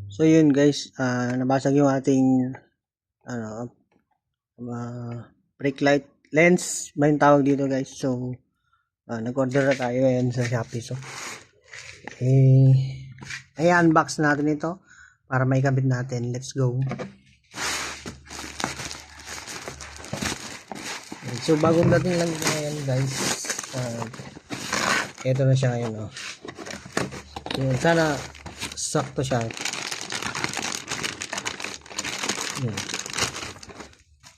So yun guys, nabasag yung ating ano, brake light lens ba yung tawag dito guys. So nag-order na tayo ngayon sa Shopee. So i-unbox natin ito para may kabit natin. Let's go. So bagong dating lang ito ngayon guys. Ito na siya ngayon, oh. So, sana sakto siya.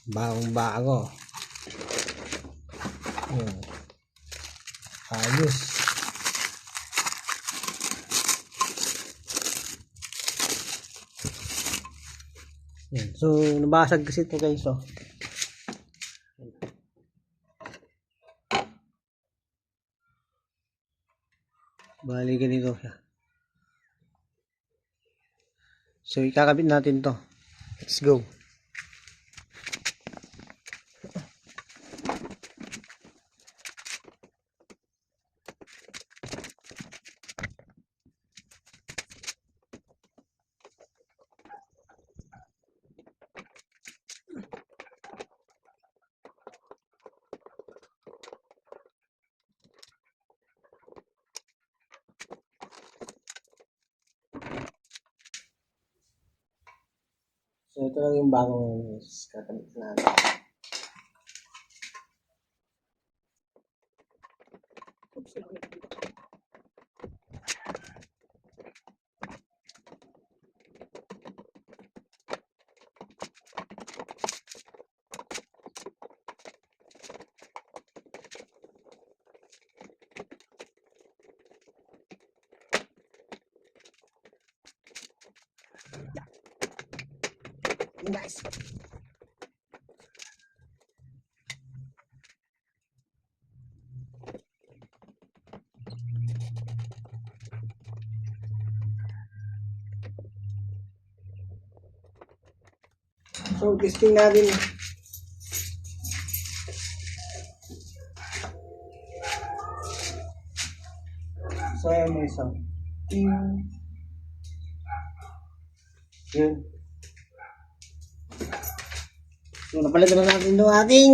Bagong bago. Ayos. So nabasag kasi ito guys, oh. Bali ganito siya. So ikakabit natin to. Let's go. So ito lang yung bagong kakabit natin. Guys. So testing natin. So ayan mo isa. Yun. So napalitan na natin itong ating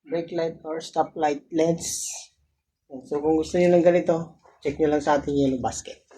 brake light or stop light lens. So kung gusto niyo ng ganito, check nyo lang sa ating yellow basket.